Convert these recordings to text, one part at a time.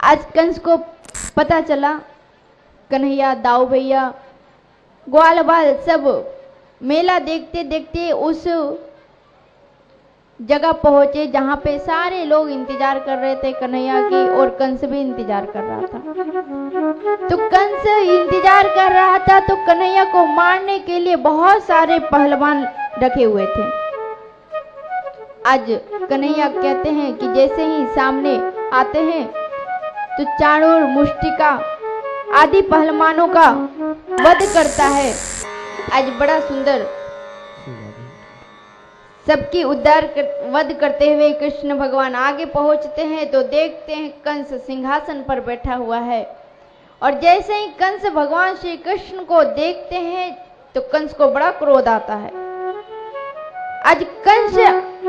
आज कंस को पता चला, कन्हैया, दाऊ भैया, ग्वाल बाल सब मेला देखते देखते उस जगह पहुंचे जहां पे सारे लोग इंतजार कर रहे थे कन्हैया की, और कंस भी इंतजार कर रहा था। तो कंस इंतजार कर रहा था तो कन्हैया को मारने के लिए बहुत सारे पहलवान रखे हुए थे। आज कन्हैया कहते हैं कि जैसे ही सामने आते हैं तो चाणूर, मुष्टिका आदि पहलवानों का वध करता है। आज बड़ा सुंदर सबकी वध करते हुए कृष्ण भगवान आगे पहुंचते हैं तो देखते हैं कंस सिंहासन पर बैठा हुआ है। और जैसे ही कंस भगवान श्री कृष्ण को देखते हैं तो कंस को बड़ा क्रोध आता है। आज कंस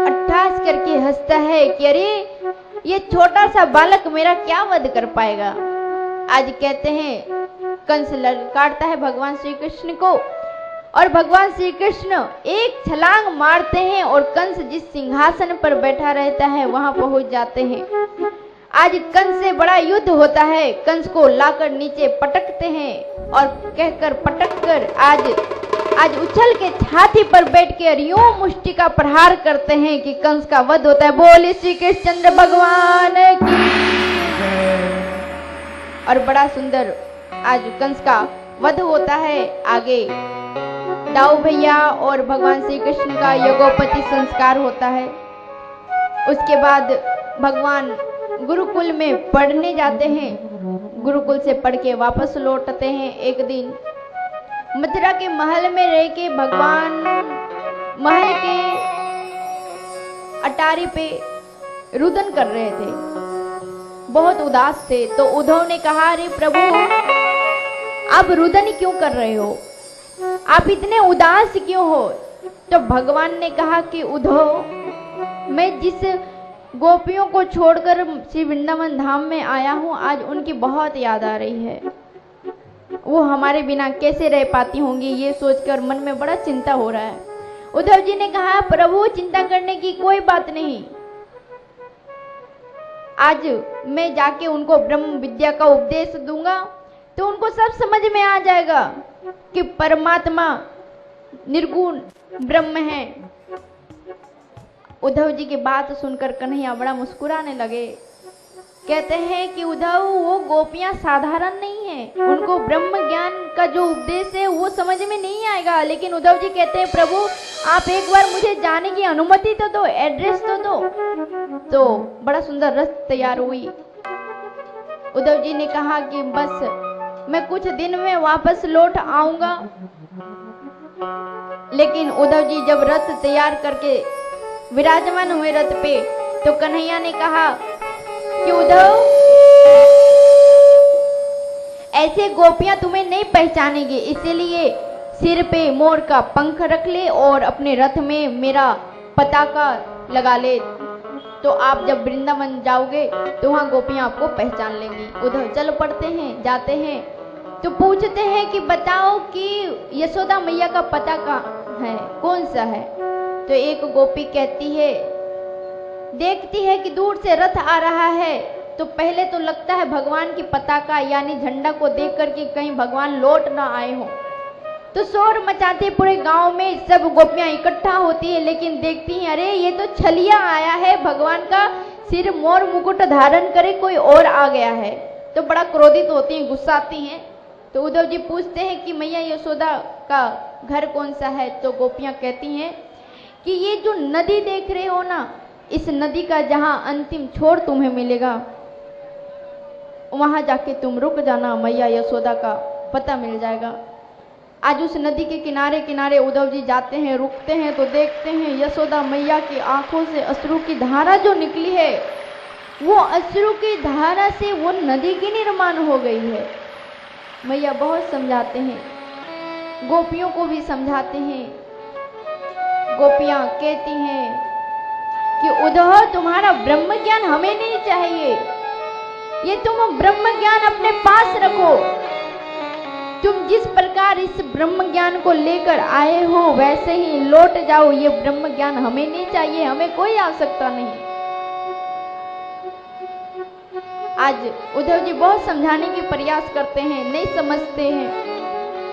अट्ठास करके हंसता है कि अरे ये छोटा सा बालक मेरा क्या वध कर पाएगा। आज कहते हैं कंस ललकारता है भगवान श्री कृष्ण को, और भगवान श्री कृष्ण एक छलांग मारते हैं और कंस जिस सिंहासन पर बैठा रहता है वहां पहुंच जाते हैं। आज कंस से बड़ा युद्ध होता है, कंस को लाकर नीचे पटकते हैं और कहकर पटककर आज उछल के छाती पर बैठ के यूं मुष्टि का प्रहार करते हैं कि कंस का वध होता है। बोले श्री कृष्णचंद्र भगवान की। और बड़ा सुंदर आज कंस का वध होता है। आगे दाऊ भैया और भगवान श्री कृष्ण का यज्ञोपवीत संस्कार होता है। उसके बाद भगवान गुरुकुल में पढ़ने जाते हैं, गुरुकुल से पढ़ के वापस लौटते हैं। एक दिन मथुरा के महल में रह के भगवान महल के अटारी पे रुदन कर रहे थे, बहुत उदास थे। तो उद्धव ने कहा, अरे प्रभु आप रुदन क्यों कर रहे हो, आप इतने उदास क्यों हो। तो भगवान ने कहा कि उद्धव, मैं जिस गोपियों को छोड़कर श्री वृंदावन धाम में आया हूँ, आज उनकी बहुत याद आ रही है। वो हमारे बिना कैसे रह पाती होंगी, ये सोचकर मन में बड़ा चिंता हो रहा है। उद्धव जी ने कहा, प्रभु चिंता करने की कोई बात नहीं, आज मैं जाके उनको ब्रह्म विद्या का उपदेश दूंगा तो उनको सब समझ में आ जाएगा कि परमात्मा निर्गुण ब्रह्म है। उद्धव जी की बात सुनकर कन्हैया बड़ा मुस्कुराने लगे। कहते हैं कि उद्धव, वो गोपियां साधारण नहीं है, उनको ब्रह्म ज्ञान का जो उपदेश है वो समझ में नहीं आएगा। लेकिन उद्धव जी कहते हैं, प्रभु आप एक बार मुझे जाने की अनुमति तो दो, एड्रेस तो दो। तो बड़ा सुंदर रथ तैयार हुई। उद्धव जी ने कहा कि बस मैं कुछ दिन में वापस लौट आऊंगा। लेकिन उद्धव जी जब रथ तैयार करके विराजमान हुए रथ पे, तो कन्हैया ने कहा कि उद्धव, ऐसे गोपियां तुम्हें नहीं पहचानेंगी, इसीलिए सिर पे मोर का पंख रख ले और अपने रथ में मेरा पताका लगा ले। तो आप जब वृंदावन जाओगे तो वहां गोपियां आपको पहचान लेंगी। उद्धव चल पड़ते हैं, जाते हैं तो पूछते हैं कि बताओ कि यशोदा मैया का पताका है कौन सा है। तो एक गोपी कहती है, देखती है कि दूर से रथ आ रहा है तो पहले तो लगता है भगवान की पताका यानी झंडा को देख कर के कहीं भगवान लौट ना आए हो। तो शोर मचाते पूरे गांव में सब गोपियां इकट्ठा होती है, लेकिन देखती हैं अरे ये तो छलिया आया है, भगवान का सिर मोर मुकुट धारण करे कोई और आ गया है। तो बड़ा क्रोधित होती हैं, गुस्साती हैं। तो उद्धव जी पूछते हैं कि मैया यशोदा का घर कौन सा है। तो गोपियां कहती हैं कि ये जो नदी देख रहे हो ना, इस नदी का जहां अंतिम छोर तुम्हें मिलेगा वहां जाके तुम रुक जाना, मैया यशोदा का पता मिल जाएगा। आज उस नदी के किनारे किनारे उद्धव जी जाते हैं, रुकते हैं तो देखते हैं यशोदा मैया की आंखों से अश्रु की धारा जो निकली है, वो अश्रु की धारा से वो नदी की निर्माण हो गई है। मैया बहुत समझाते हैं, गोपियों को भी समझाते हैं। गोपियां कहती हैं कि उद्धव तुम्हारा ब्रह्म ज्ञान हमें नहीं चाहिए, ये तुम ब्रह्म ज्ञान अपने पास रखो। तुम जिस प्रकार इस ब्रह्म ज्ञान को लेकर आए हो वैसे ही लौट जाओ, ये ब्रह्म ज्ञान हमें नहीं चाहिए, हमें कोई आवश्यकता नहीं। आज उद्धव जी बहुत समझाने की प्रयास करते हैं, नहीं समझते हैं।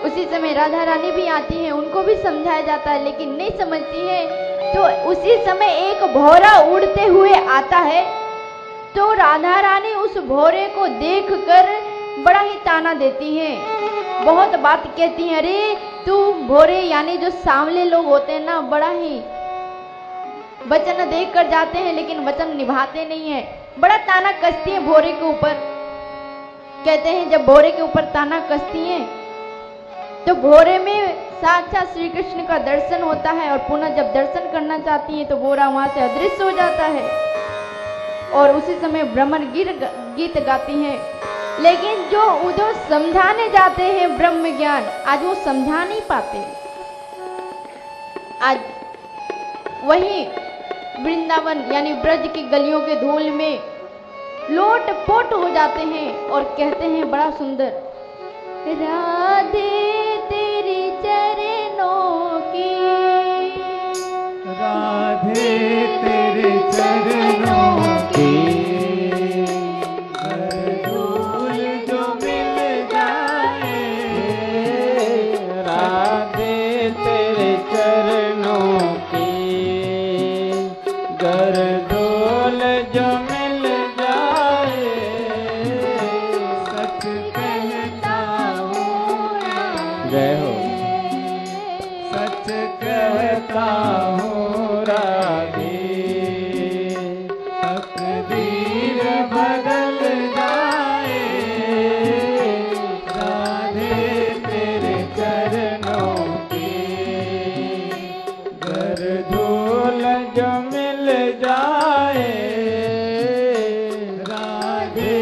उसी समय राधा रानी भी आती है, उनको भी समझाया जाता है लेकिन नहीं समझती है। तो उसी समय एक भौरा उड़ते हुए आता है, तो राधा रानी उस भौरे को देखकर बड़ा ही ताना देती है, बहुत बात कहती है। अरे तू भौरे, यानी जो सांवले लोग होते हैं ना, बड़ा ही वचन देख कर जाते हैं लेकिन वचन निभाते नहीं है। बड़ा ताना कसती है भौरे के ऊपर। कहते हैं जब भौरे के ऊपर ताना कसती है तो भौरे में साक्षात श्री कृष्ण का दर्शन होता है, और पुनः जब दर्शन करना चाहती है तो भौरा वहां से अदृश्य हो जाता है। और उसी समय भ्रमर गीत गाती है। लेकिन जो उद्धव समझाने जाते हैं ब्रह्म ज्ञान, आज वो समझा नहीं पाते। आज वही वृंदावन यानी ब्रज की गलियों के धूल में लोट पोट हो जाते हैं और कहते हैं बड़ा सुंदर, राधे तेरे चरणों की, राधे तेरे चरणों की, धूल जो मिल जाए, राधे तेरे चरणों की, गरदोल जो मिल जाए, सच कहता हूँ, जय हो, सच कहता हूँ राधे, तकदीर बदल जाए, राधे तेरे चरणों की, गरदोल जो मिल जाए, राधे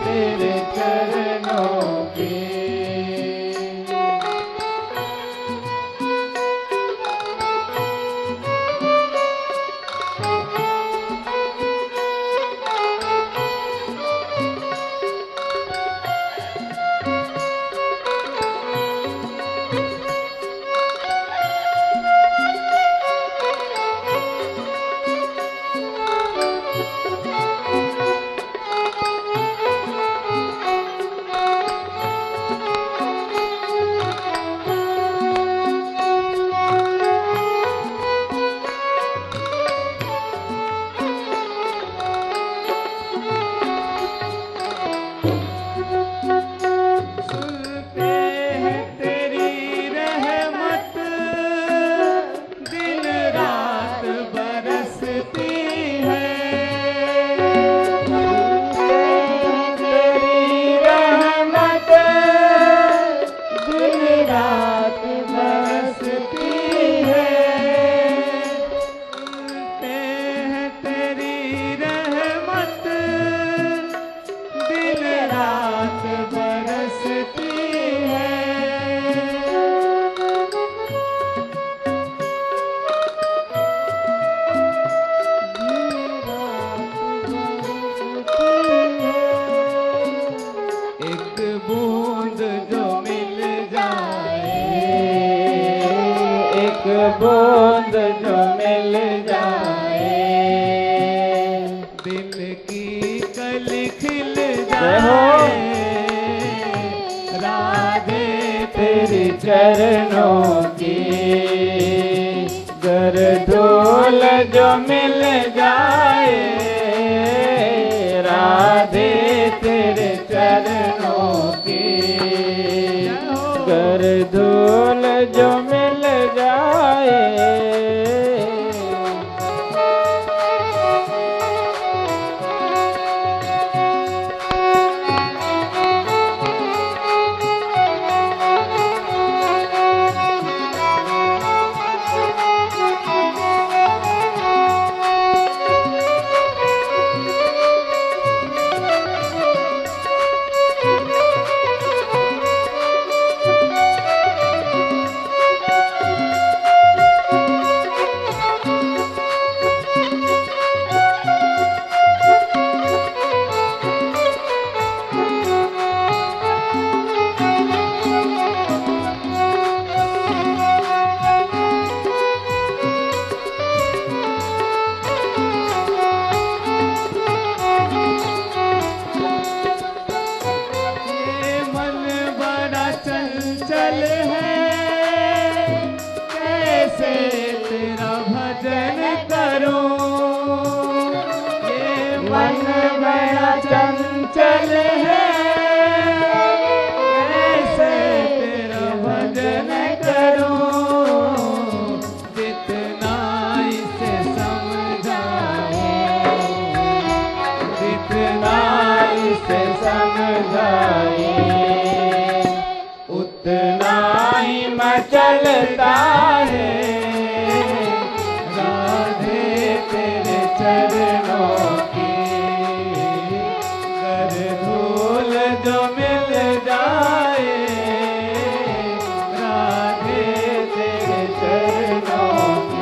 तेरे चरणों की। बूंद जो मिल जाए, दिल की कली खिल जाए, राधे तेरे चरणों की, गरदोल जो मिल जाए, राधे तेरे चरणों की, गरदोल जो मिल जाए। चलता है राधे तेरे चरणों की कर धूल जो मिल जाए राधे तेरे चरणों की।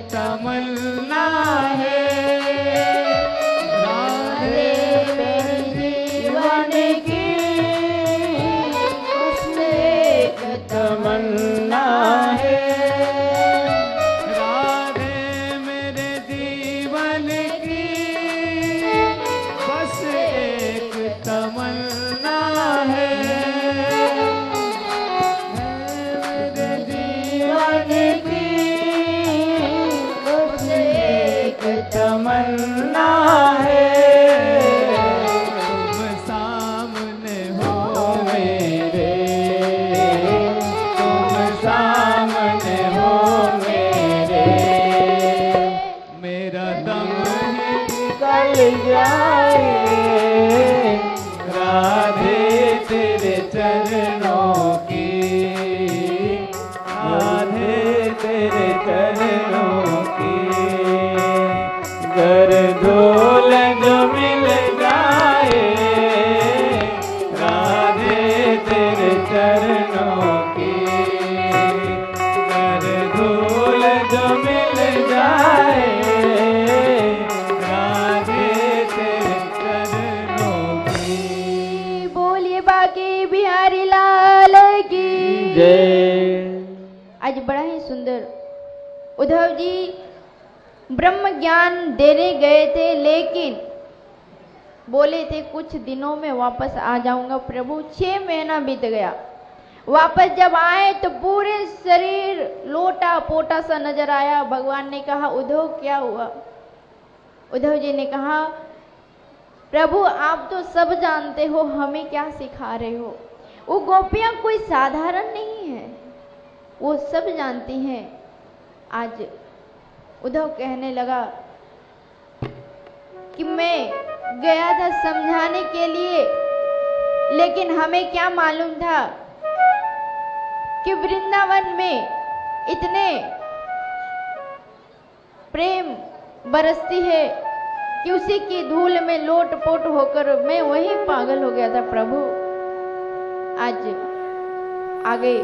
तमन्ना है राधे मेरे जीवन की उसने एक तमन्ना है राधे मेरे जीवन की बस एक तमन्ना है मेरे जीवन की तमन्ना है तुम सामने हो मेरे तुम सामने हो मेरे मेरा दम निकल जाए राधे तेरे चरणों की राधे तेरे चरणों की कर धूल जो मिल जाए राधे तेरे चरणों की कर धूल जो मिल जाए राधे तेरे चरणों की। बोलिए बाकी बिहारी लाल की जय। आज बड़ा ही सुंदर उद्धव जी ब्रह्म ज्ञान देने गए थे, लेकिन बोले थे कुछ दिनों में वापस आ जाऊंगा प्रभु। 6 महीना बीत गया। वापस जब आए तो पूरे शरीर लोटा पोटा सा नजर आया। भगवान ने कहा उद्धव क्या हुआ? उद्धव जी ने कहा प्रभु आप तो सब जानते हो, हमें क्या सिखा रहे हो? वो गोपियां कोई साधारण नहीं है, वो सब जानती हैं। आज उद्धव कहने लगा कि मैं गया था समझाने के लिए, लेकिन हमें क्या मालूम था कि वृंदावन में इतने प्रेम बरसती है कि उसी की धूल में लोट पोट होकर मैं वहीं पागल हो गया था प्रभु। आज आगे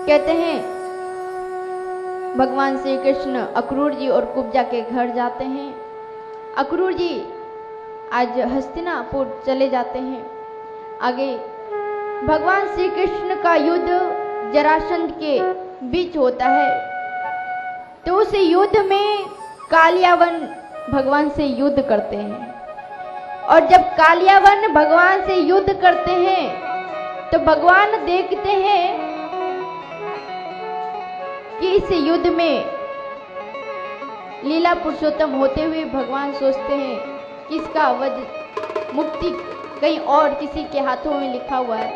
कहते हैं भगवान श्री कृष्ण अक्रूर जी और कुब्जा के घर जाते हैं। अक्रूर जी आज हस्तिनापुर चले जाते हैं। आगे भगवान श्री कृष्ण का युद्ध जरासंध के बीच होता है, तो उस युद्ध में कालियावन भगवान से युद्ध करते हैं। और जब कालियावन भगवान से युद्ध करते हैं तो भगवान देखते हैं कि इस युद्ध में लीला पुरुषोत्तम होते हुए भगवान सोचते हैं कि इसका वध मुक्ति कहीं और किसी के हाथों में लिखा हुआ है।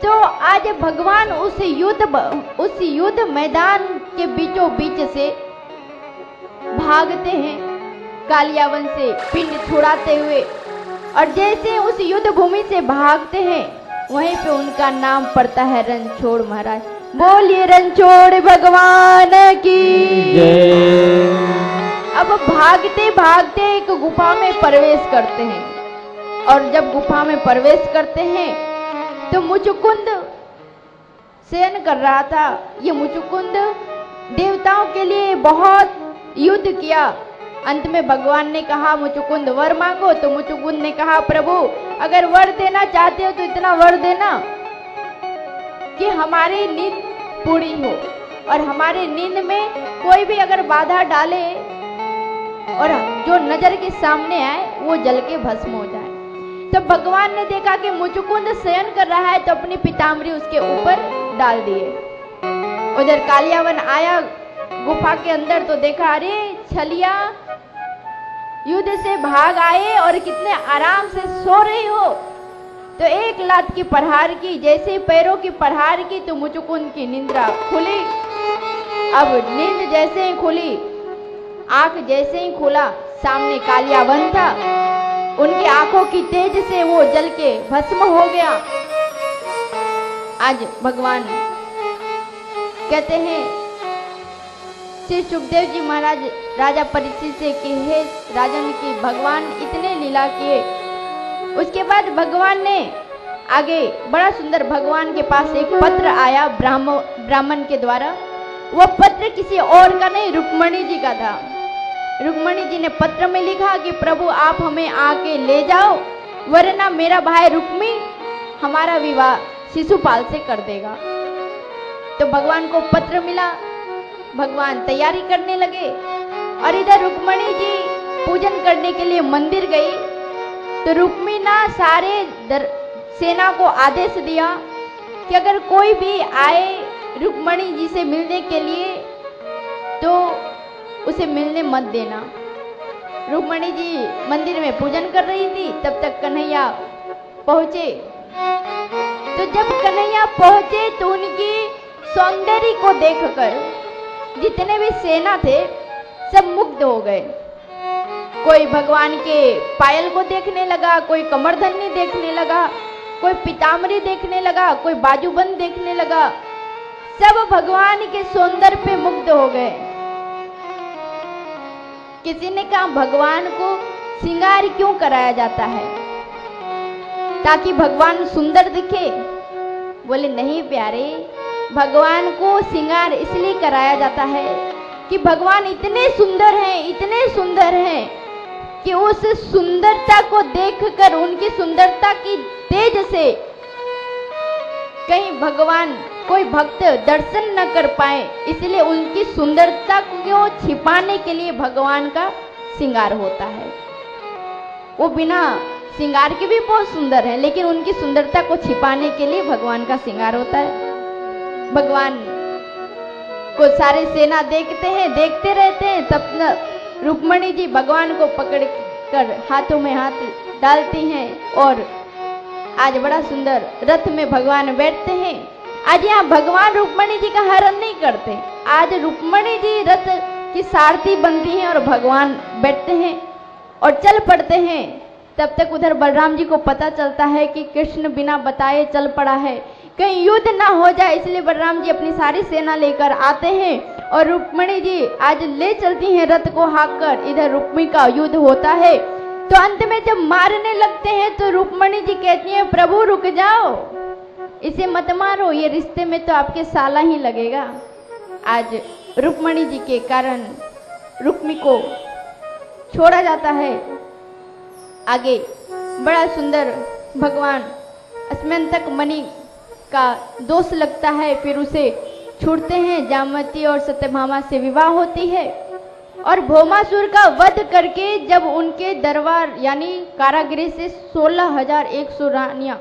तो आज भगवान उस युद्ध मैदान के बीचों बीच से भागते हैं कालियावन से पिंड छुड़ाते हुए। और जैसे उस युद्ध भूमि से भागते हैं वहीं पे उनका नाम पड़ता है रणछोड़ महाराज। बोलिए रणछोड़ भगवान की जय। अब भागते भागते एक गुफा में प्रवेश करते हैं। और जब गुफा में प्रवेश करते हैं तो मुचुकुंद शयन कर रहा था। ये मुचुकुंद देवताओं के लिए बहुत युद्ध किया। अंत में भगवान ने कहा मुचुकुंद वर मांगो, तो मुचुकुंद ने कहा प्रभु अगर वर देना चाहते हो तो इतना वर देना कि हमारी नींद पूरी हो और हमारे नींद में कोई भी अगर बाधा डाले और जो नजर के सामने आए वो जल के भस्म हो जाए। तब भगवान ने देखा कि मुचुकुंद शयन कर रहा है तो अपनी पीताम्बरी उसके ऊपर डाल दिए। उधर कालियावन आया गुफा के अंदर तो देखा अरे छलिया युद्ध से भाग आए और कितने आराम से सो रही हो। तो एक लात की प्रहार की, जैसे पैरों की प्रहार की तो मुचुकुंद की निंद्रा खुली। अब नींद जैसे ही खुली, आंख जैसे ही खुला, सामने कालियावन था। उनकी आंखों की तेज से वो जल के भस्म हो गया। आज भगवान कहते हैं श्री सुखदेव जी महाराज राजा परीक्षित से कि हे राजन की भगवान इतने लीला किए। उसके बाद भगवान ने आगे बड़ा सुंदर भगवान के पास एक पत्र आया ब्राह्मण के द्वारा। वह पत्र किसी और का नहीं, रुक्मणी जी का था। रुक्मणी जी ने पत्र में लिखा कि प्रभु आप हमें आके ले जाओ वरना मेरा भाई रुक्मी हमारा विवाह शिशुपाल से कर देगा। तो भगवान को पत्र मिला, भगवान तैयारी करने लगे और इधर रुक्मणी जी पूजन करने के लिए मंदिर गई। तो रुक्मी ना सारे सेना को आदेश दिया कि अगर कोई भी आए रुक्मणी जी से मिलने के लिए तो उसे मिलने मत देना। रुक्मणी जी मंदिर में पूजन कर रही थी, तब तक कन्हैया पहुंचे। तो जब कन्हैया पहुंचे तो उनकी सौंदर्य को देखकर जितने भी सेना थे सब मुग्ध हो गए। कोई भगवान के पायल को देखने लगा, कोई कमरधन्नी देखने लगा, कोई पीताम्बरी देखने लगा, कोई बाजूबंद देखने लगा। सब भगवान के सौंदर्य पे मुग्ध हो गए। किसी ने कहा भगवान को श्रृंगार क्यों कराया जाता है, ताकि भगवान सुंदर दिखे? बोले नहीं प्यारे, भगवान को श्रृंगार इसलिए कराया जाता है कि भगवान इतने सुंदर हैं, इतने सुंदर हैं कि उस सुंदरता को देखकर उनकी सुंदरता की तेज से कहीं भगवान कोई भक्त दर्शन न कर पाए, इसलिए उनकी सुंदरता को छिपाने के लिए भगवान का श्रृंगार होता है। वो बिना श्रृंगार के भी बहुत सुंदर है, लेकिन उनकी सुंदरता को छिपाने के लिए भगवान का श्रृंगार होता है। भगवान को सारे सेना देखते हैं, देखते रहते हैं। तब रुक्मणी जी भगवान को पकड़ कर हाथों में हाथ डालती हैं और आज बड़ा सुंदर रथ में भगवान बैठते हैं। आज यहाँ भगवान रुक्मणी जी का हरण नहीं करते, आज रुक्मणी जी रथ की सारथी बनती हैं और भगवान बैठते हैं और चल पड़ते हैं। तब तक उधर बलराम जी को पता चलता है कि कृष्ण बिना बताए चल पड़ा है, कहीं युद्ध ना हो जाए, इसलिए बलराम जी अपनी सारी सेना लेकर आते हैं और रुक्मणी जी आज ले चलती हैं रथ को हाँक कर। इधर रुक्मी का युद्ध होता है। तो अंत में जब मारने लगते हैं तो रुक्मणी जी कहती हैं प्रभु रुक जाओ, इसे मत मारो, ये रिश्ते में तो आपके साला ही लगेगा। आज रुक्मणी जी के कारण रुक्मी को छोड़ा जाता है। आगे बड़ा सुंदर भगवान अस्मंतक मणि का दोष लगता है, फिर उसे छूटते हैं। जामवती और सत्यभामा से विवाह होती है और भौमासुर का वध करके जब उनके दरबार यानी कारागृह से 16,100 रानियां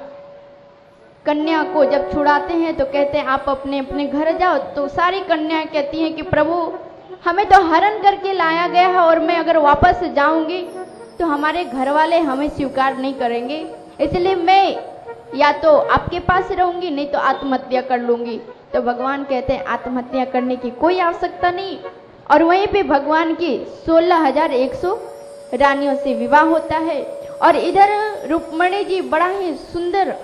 कन्या को जब छुड़ाते हैं तो कहते हैं आप अपने अपने घर जाओ। तो सारी कन्याएं कहती हैं कि प्रभु हमें तो हरण करके लाया गया है और मैं अगर वापस जाऊंगी तो हमारे घर वाले हमें स्वीकार नहीं करेंगे, इसलिए मैं या तो आपके पास रहूंगी नहीं तो आत्महत्या कर लूंगी। तो भगवान कहते हैं आत्महत्या करने की कोई आवश्यकता नहीं। और वहीं पे भगवान की 16,100 रानियों से विवाह होता है। और इधर रुक्मणी जी बड़ा ही सुंदर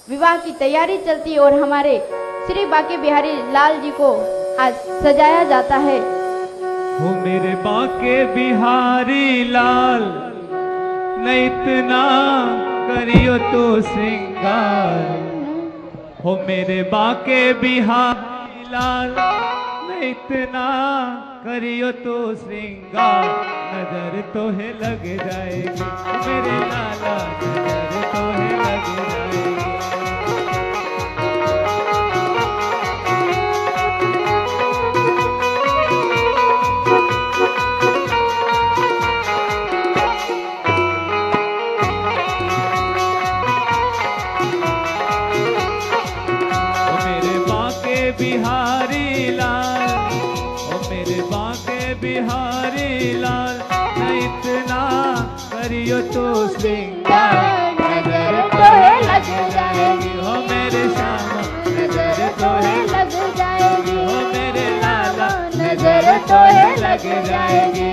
विवाह की तैयारी चलती है और हमारे श्री बांके बिहारी लाल जी को आज सजाया जाता है। हो मेरे बांके बिहारी लाल न इतना करियो तो श्रृंगार, हो मेरे बांके बिहारी लाल न इतना करियो तो श्रृंगार, नजर तो है लग जाएगी मेरे लाला, नजर तो है लग जाएगी। बिहारी लाल, ओ मेरे बांके बिहारी लाल, न इतना करियो तो श्रृंगार, नजर तो है लग जाएगी हो मेरे श्यामा, नजर तो है लग जाएगी हो मेरे लाला, नजर तो है लग जाएगी।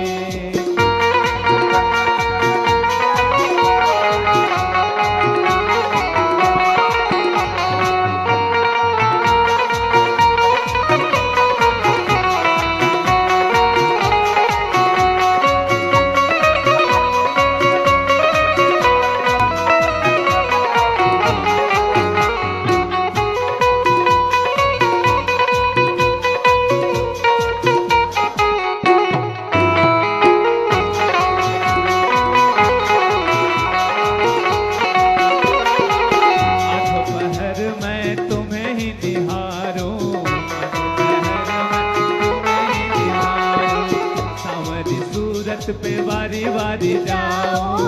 पे बारी बारी जाऊं,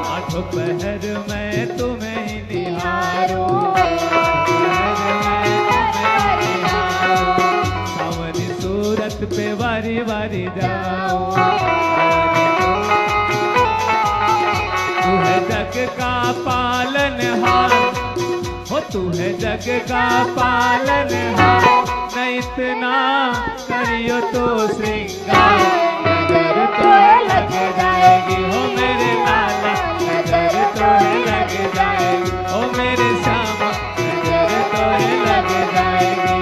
आठों पहर मैं तुम्हें ही निहारूं, सावरी सूरत पे बारी बारी जाऊं। तू है जग का पालनहार, हो तू है जग का पालनहार, न इतना करियो तो श्रृंगार, नजर तो है लग जाएगी हो मेरे लाला, नजर तो है लग जाएगी हो मेरे श्यामा, नजर तो है लग जाएगी।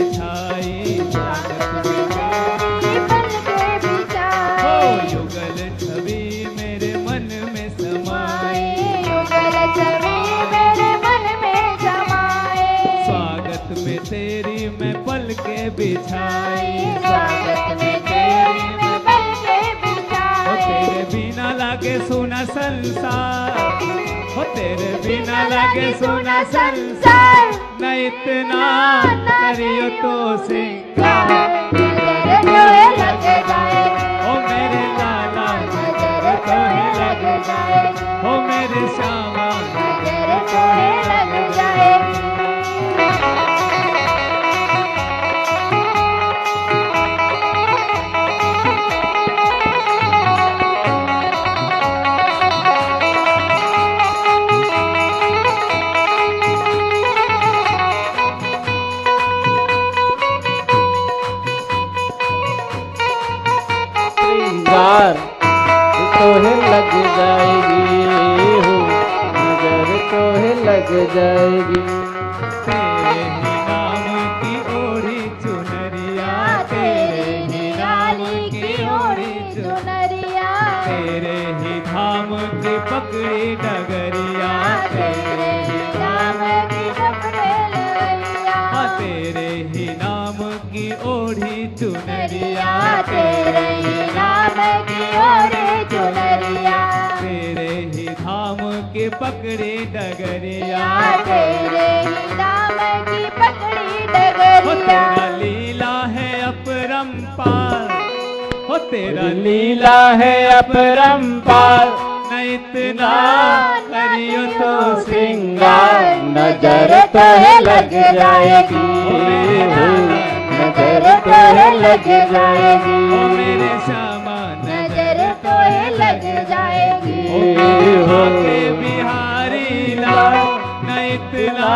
बिछाई स्वागत में तेरी मैं पल के बिछाई, हो तेरे बिना लागे सुना संसार, हो तेरे बिना लागे सुना संसार, न इतना करियो तो श्रृंगार, नजर तो है लग जाएगी हो मेरे लाला, नजर तो है लग जाएगी हो मेरे श्यामा, नजर तो है लग जाएगी। तो है लग जाएगी हो, नजर तो है लग जाएगी। तेरे ही नाम की ओढ़ी चुनरिया, तेरे ही नाम की ओढ़ी चुनरिया, तेरे ही धाम की पकड़ी डगरिया, तेरे ही नाम की पकड़े लहरिया, तेरे ही नाम की ओढ़ी चुनरिया, तेरे ही नाम की ओढ़ी चुनरिया, तेरे ही धाम की पकड़ी डगरिया, तेरे ही नाम की पकड़ी डगरिया, हो तेरा लीला है अपरंपार, हो तेरा लीला है अपरंपार, न इतना करियो तो श्रृंगार, नजर तो है लग जाएगी हो, नजर तो है लग जाएगी। ओ मेरे श्यामा नजर तोहे लग जाएगी। ओ के बिहारी लाल न इतना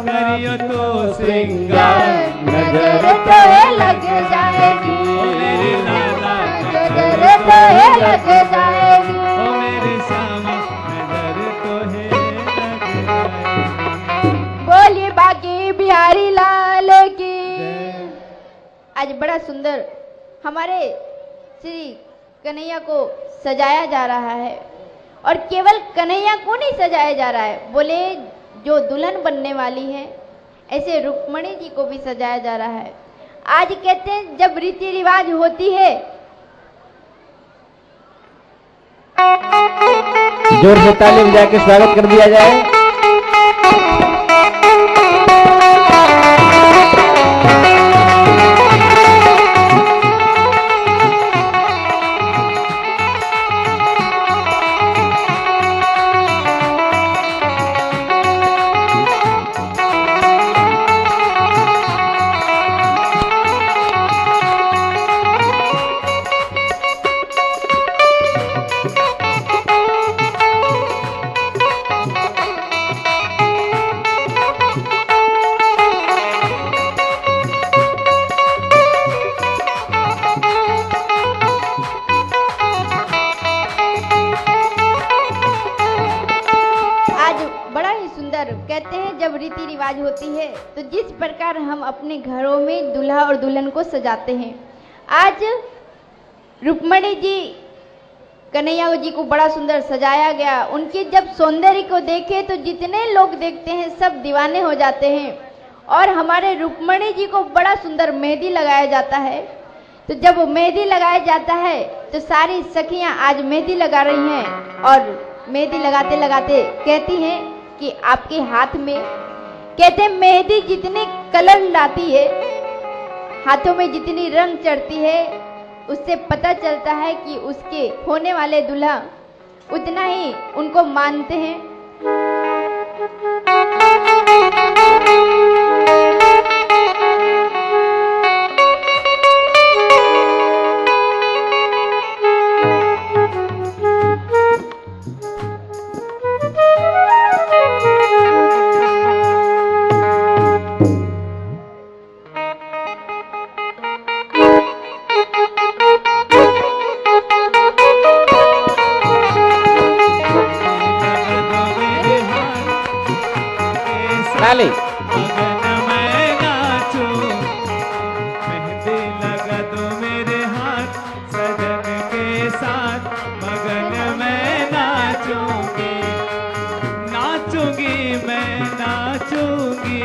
करियो तो श्रृंगार, नजर तोहे लग जाएगी। ओ मेरे लाला नजर तोहे लग जाएगी। ओ मेरे श्यामा नजर तोहे लग जाएगी। बोलिए बाकी बिहारी लाल की। आज बड़ा सुंदर हमारे श्री कन्हैया को सजाया जा रहा है, और केवल कन्हैया को नहीं सजाया जा रहा है, बोले जो दुल्हन बनने वाली है ऐसे रुक्मणी जी को भी सजाया जा रहा है। आज कहते हैं जब रीति रिवाज होती है, जोर से ताली बजा के स्वागत कर दिया जाए। कहते हैं जब रीति रिवाज होती है तो जिस प्रकार हम अपने घरों में दूल्हा और दुल्हन को सजाते हैं, आज रुक्मणी जी कन्हैया जी को बड़ा सुंदर सजाया गया। उनके जब सौंदर्य को देखे तो जितने लोग देखते हैं सब दीवाने हो जाते हैं। और हमारे रुक्मणी जी को बड़ा सुंदर मेहंदी लगाया जाता है। तो जब मेहंदी लगाया जाता है तो सारी सखियां आज मेहंदी लगा रही हैं, और मेहंदी लगाते लगाते कहती हैं कि आपके हाथ में, कहते हैं मेहंदी जितनी कलर लाती है, हाथों में जितनी रंग चढ़ती है, उससे पता चलता है कि उसके होने वाले दूल्हा उतना ही उनको मानते हैं। ताली मगन मैं नाचूं, मेहंदी लगा दो मेरे हाथ सजन के साथ। मगन मैं नाचूंगी, नाचूंगी मैं नाचूंगी,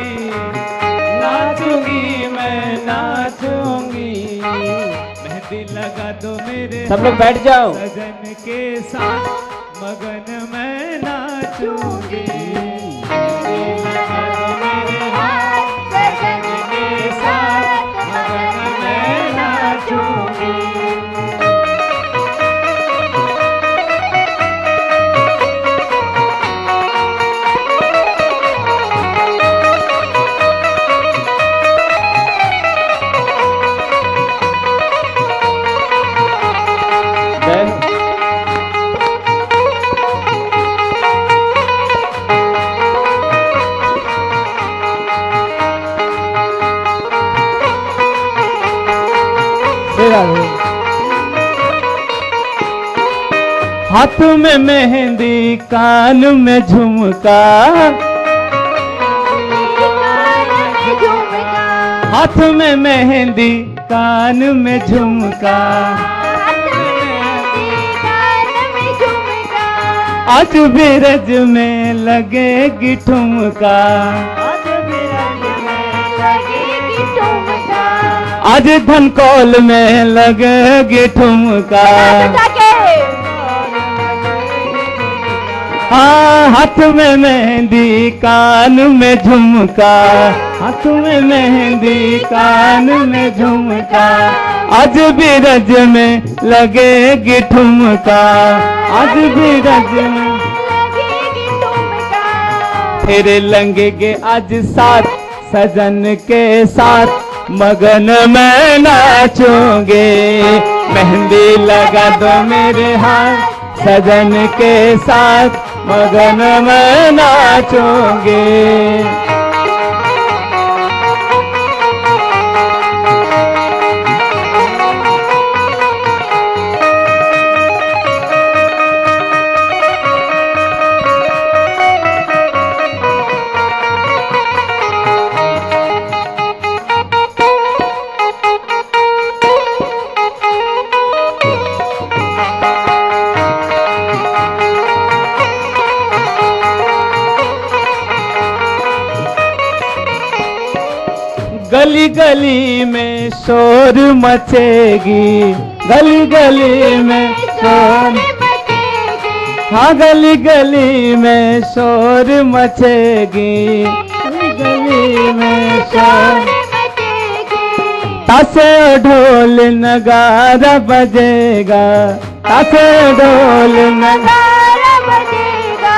नाचूंगी मैं नाचूंगी। मेहंदी लगा दो मेरे सब लोग बैठ जाओ। सजन के साथ मगन मैं नाचूंगी। हाथ में मेहंदी कान में झुमका, हाथ में मेहंदी कान में झुमका। आज बिरज में लगेगी ठुमका, आज धनकौल में लगेगी ठुमका। हाँ, हाथ में मेहंदी कान में झुमका, हाथ में मेहंदी कान में झुमका। आज बिरज में लगेगी ठुमका, आज बिरज में लगेगी ठुमका। फिर लंगेगे आज साथ सजन के साथ, मगन मैं नाचूंगी। मेहंदी लगा दो मेरे हाथ सजन के साथ, मगन मैं नाचूंगी। गली गली में शोर मचेगी, गली गली में शोर, हाँ गली गली में शोर मचेगी, गली में शोर, तासे ढोल नगारा बजेगा, तासे ढोल नगारा बजेगा।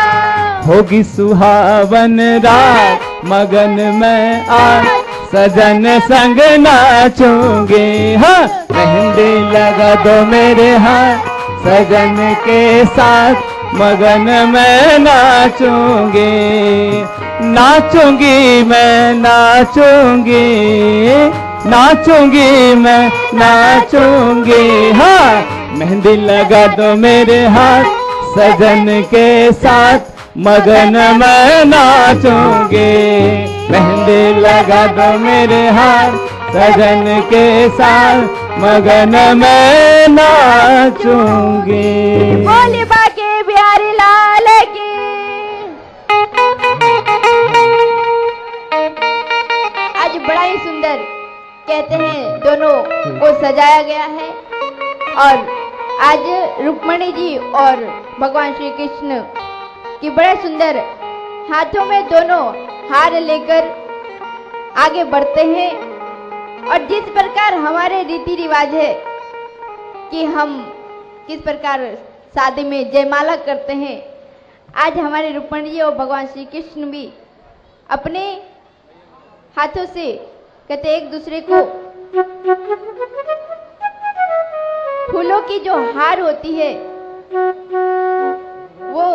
होगी सुहावन रात मगन में आज सजन संग नाचूंगी। हाँ मेहंदी लगा दो मेरे हाथ सजन के साथ, मगन मैं नाचूंगी। नाचूंगी मैं नाचूंगी, नाचूंगी मैं नाचूंगी। हाँ मेहंदी लगा दो मेरे हाथ सजन के साथ, मगन मैं नाचूंगी। मेहंदी लगा दो मेरे हाथ सजन के साथ, मगन मैं नाचूंगी। बोले बाके बिहारी लाल की। आज बड़ा ही सुंदर कहते हैं दोनों को सजाया गया है, और आज रुक्मणी जी और भगवान श्री कृष्ण की बड़े सुंदर हाथों में दोनों हार लेकर आगे बढ़ते हैं। और जिस प्रकार हमारे रीति रिवाज है कि हम किस प्रकार शादी में जयमाला करते हैं, आज हमारे रुक्मणी जी और भगवान श्री कृष्ण भी अपने हाथों से कहते एक दूसरे को फूलों की जो हार होती है वो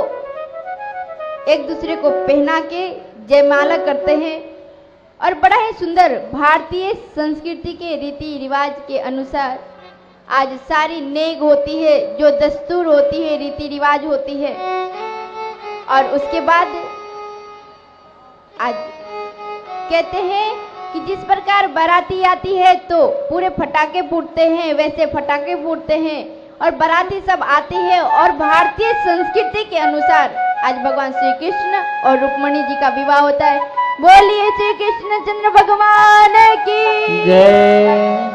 एक दूसरे को पहना के जयमाला करते हैं। और बड़ा ही सुंदर भारतीय संस्कृति के रीति रिवाज के अनुसार आज सारी नेग होती है, जो दस्तूर होती है, रीति रिवाज होती है। और उसके बाद आज कहते हैं कि जिस प्रकार बाराती आती है तो पूरे फटाके फूटते हैं, वैसे फटाके फूटते हैं और बाराती सब आती है। और भारतीय संस्कृति के अनुसार आज भगवान श्री कृष्ण और रुक्मणी जी का विवाह होता है। बोलिए श्री कृष्ण चंद्र भगवान की जय।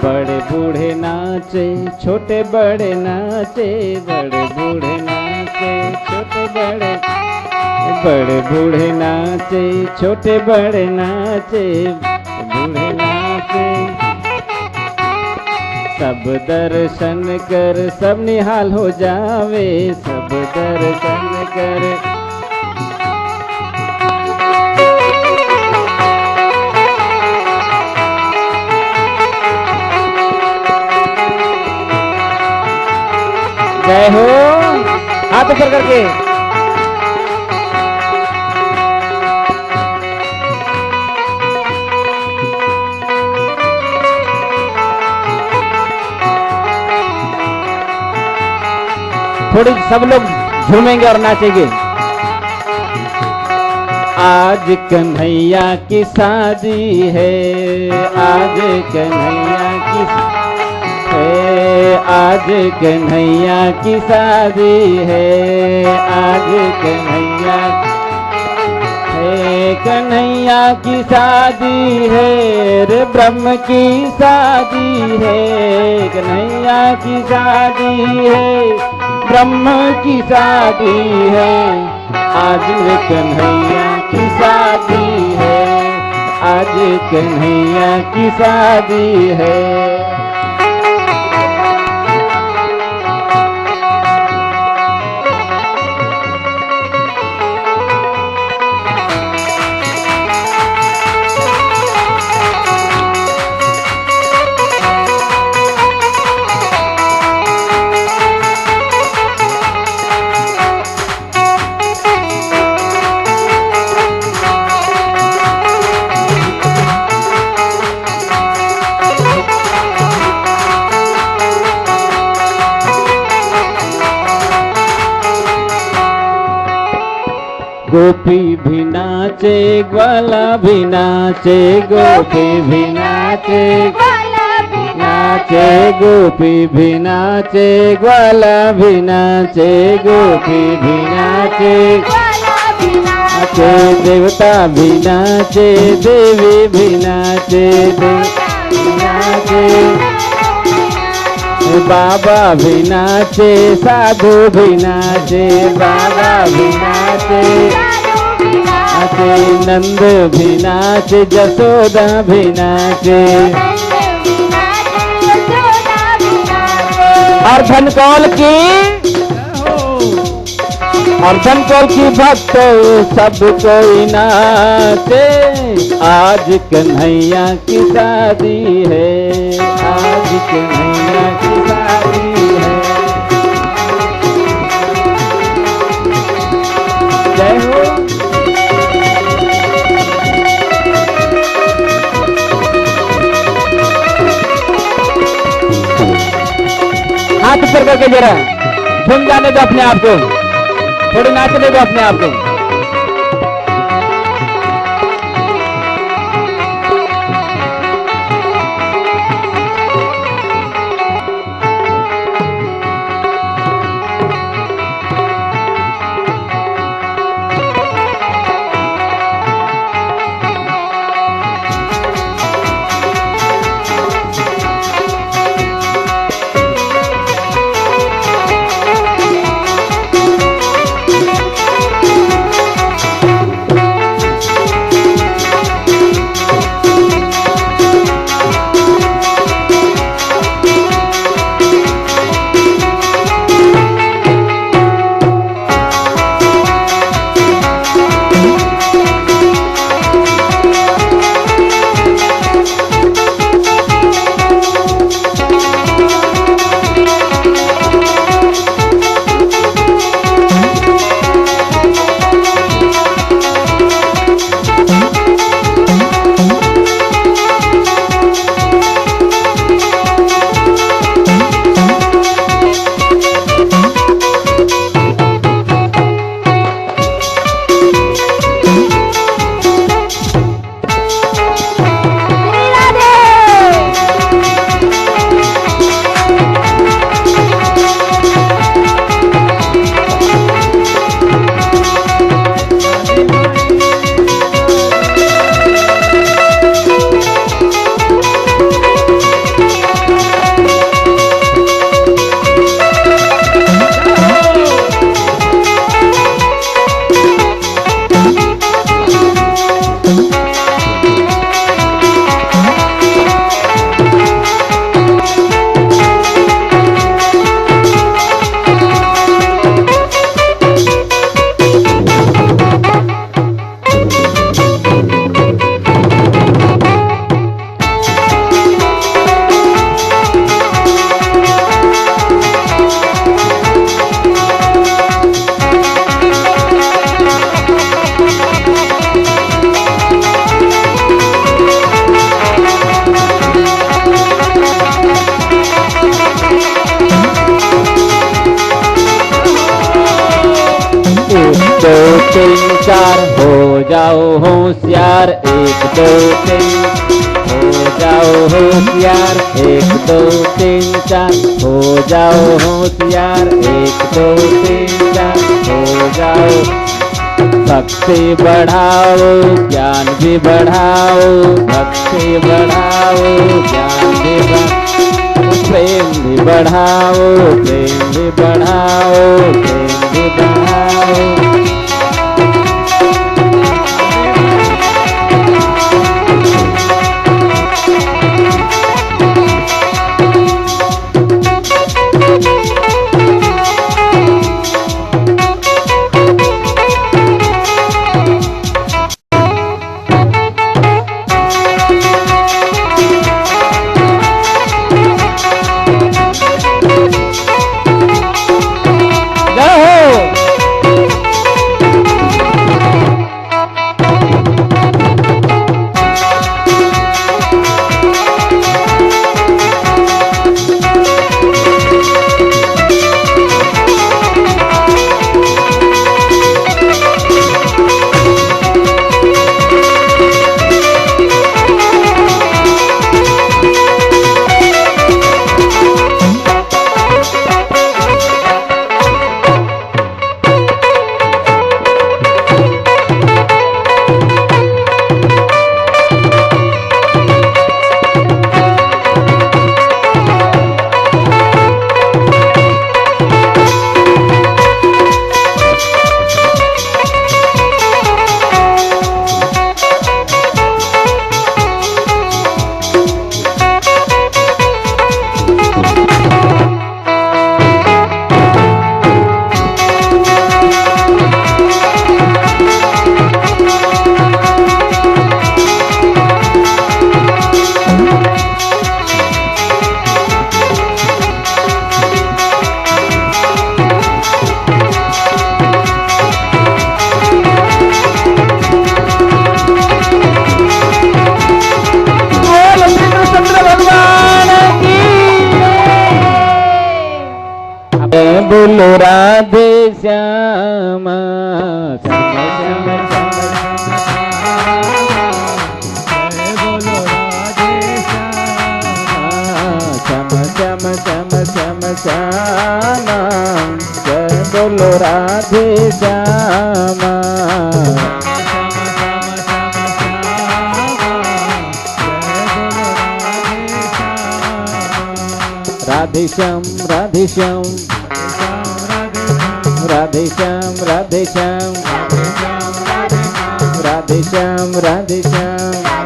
बड़े बूढ़े नाचे छोटे बड़े नाचे, बड़े बूढ़े नाचे छोटे बड़े, बड़े बूढ़े नाचे छोटे बड़े नाचे, बूढ़े नाचे। सब दर्शन कर सब निहाल हो जावे, सब दर्शन कर। जय हो, हाथ ऊपर करके। थोड़ी सब लोग झूमेंगे और नाचेंगे। आज कन्हैया की शादी है, आज कन्हैया की आज कन्हैया की शादी है, आज कन्हैया हे कन्हैया की शादी है रे ब्रह्म की शादी है, कन्हैया की शादी है ब्रह्म की शादी है, आज रे कन्हैया की शादी है, आज कन्हैया की शादी है। गोपी भी नाचे ग्वाला भी नाचे, गोपी भी नाचे नाचे, गोपी भी नाचे ग्वाला भी नाचे, गोपी भी नाचे नाचे, देवता भी नाचे देवी भी नाचे, नाचे बाबा भी नाचे साधु भी नाचे, बाबा भी नाचे नाचे, नंद भी नाचे जसोदा भी नाचे, और धनकौल की भक्त सब कोई नाचे, आज कन्हैया की शादी है, आज कन्हैया की शादी है। जय हो। हाथ ऊपर करके जरा झूम जाने दो अपने आप को, थोड़ी नाचने दो अपने आप को। दो तीन चार हो जाओ होशियार, एक दो तीन हो जाओ होशियार, एक दो तीन चार हो जाओ होशियार, एक दो तीन चार हो जाओ। भक्ति बढ़ाओ ज्ञान भी बढ़ाओ, भक्ति बढ़ाओ ज्ञान भी बढ़ाओ, प्रेम भी बढ़ाओ, प्रेम भी बढ़ाओ, प्रेम भी बढ़ाओ। बोलो राधे श्यामा श्याम श्याम श्याम श्याम श्यामा, जय बोलो राधे श्यामा। राधे श्याम राधे श्याम राधे श्याम राधे श्याम राधे श्याम राधे श्याम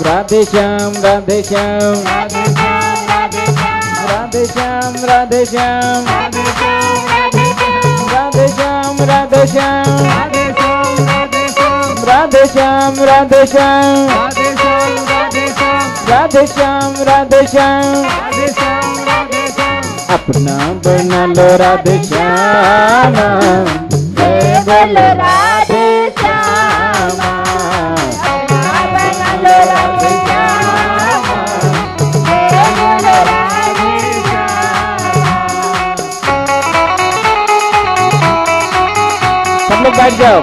राधे श्याम राधे श्याम राधे श्याम राधे श्याम राधे श्याम राधे श्याम राधे श्याम राधे श्याम राधे श्याम राधे श्याम अपना बना लो राधे श्यामा, जय बोलो राधे श्यामा। अपना बना लो राधे श्यामा, जय बोलो राधे श्यामा। सब लोग बैठ जाओ।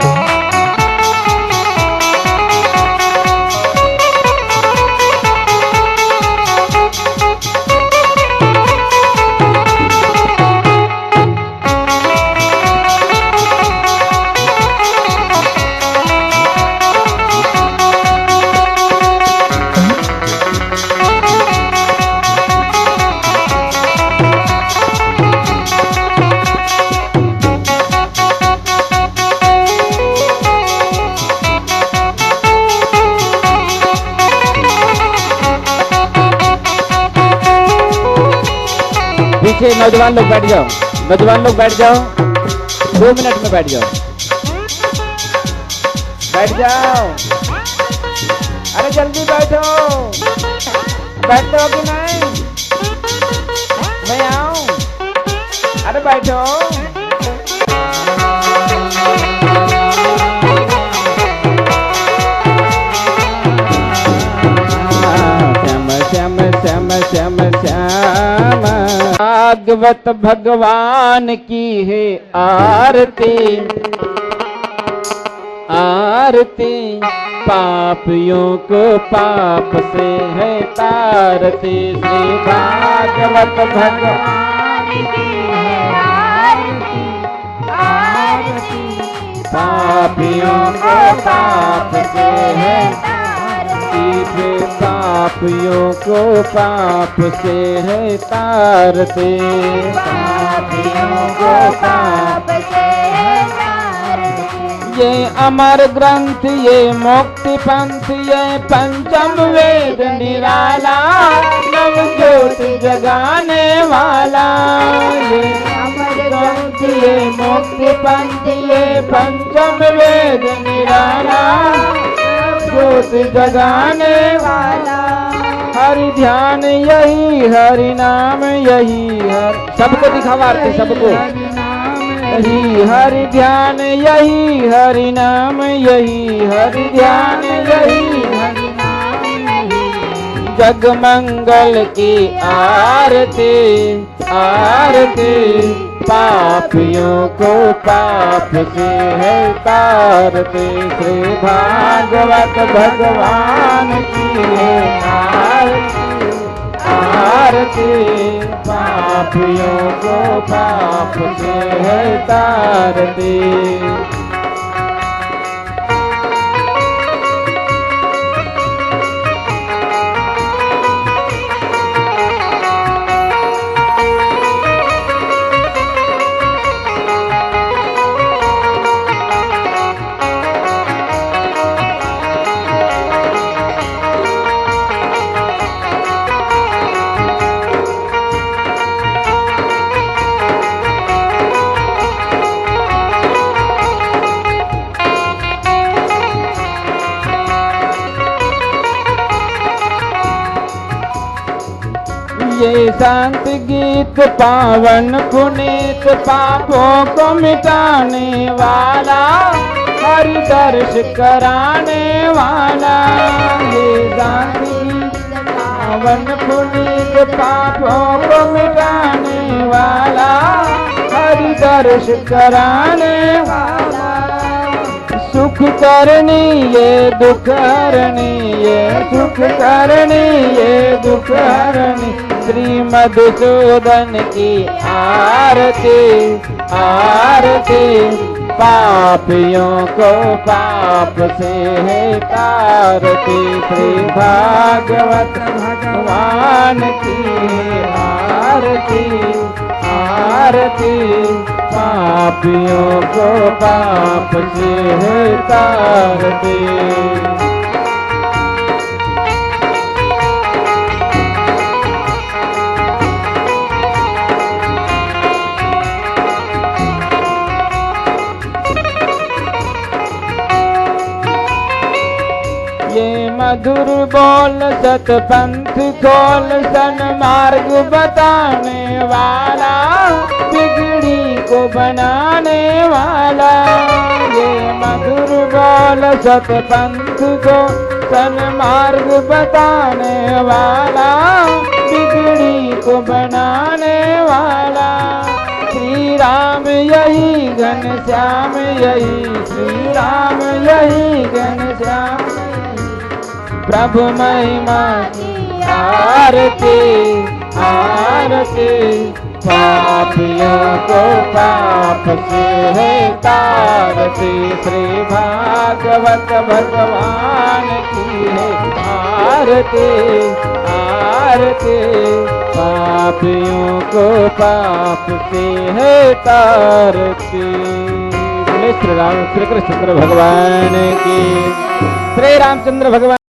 पीछे नौजवान लोग बैठ जाओ, नौजवान लोग बैठ जाओ, 2 मिनट में बैठ जाओ, बैठ जाओ। अरे जल्दी बैठो, बैठते हो कि नहीं? मैं आऊं? अरे बैठो। श्याम श्याम श्याम श्याम भागवत भगवान की है आरती, आरती पापियों को पाप से है तारती। श्री भागवत भगवान की है आरती, आरती पापियों को पाप से है तारते, पापियों को पाप से है तारते, पापियों को पाप से है तारते। ये अमर ग्रंथ, ये मुक्ति पंथ, ये पंचम वेद निराला, नव ज्योति जगाने वाला। ये अमर ग्रंथ, ये मुक्ति पंथ, ये पंचम वेद निराला, ज्योति जगाने वाला। हरि ध्यान यही, हरि नाम यही, सबको दिखावा आरती, सबको यही हरि ध्यान यही, हरि नाम यही, हरि ध्यान यही, हरि नाम यही। जग मंगल की आरती, आरती, पापियों को पाप से है तारते, श्री भागवत भगवान की है आरती, आरती, पापियों को पाप से है तारते। ये शांत गीत पावन पुनीत, पापों को मिटाने वाला, हरि दर्श कराने वाला। ये शांत गीत पावन पुनीत, पापों को मिटाने वाला, हरि दर्श कराने वाला। सुख करनी ये दुख हरनी, ये सुख करनी ये दुख हरनी, श्री मधुसूदन की आरती, आरती, पापियों को पाप से है तारती, श्री भागवत भगवान की आरती, आरती, पापियों को पाप से है तारती। ये मधुर बोल सतपंथ खोल, सन्मार्ग बताने वाला, बिगड़ी को बनाने वाला। ये मधुर बोल सतपंथ को सन्मार्ग बताने वाला, बिगड़ी को बनाने वाला। श्री राम यही घनश्याम यही, श्री राम यही घनश्याम, प्रभु महिमा की आरती, आरती, पापियों को पाप से है तारती, श्री भागवत भगवान की है आरती, आरती, पापियों को पाप से है तारती। बोले श्री राम श्री कृष्ण भगवान की, श्री रामचंद्र भगवान।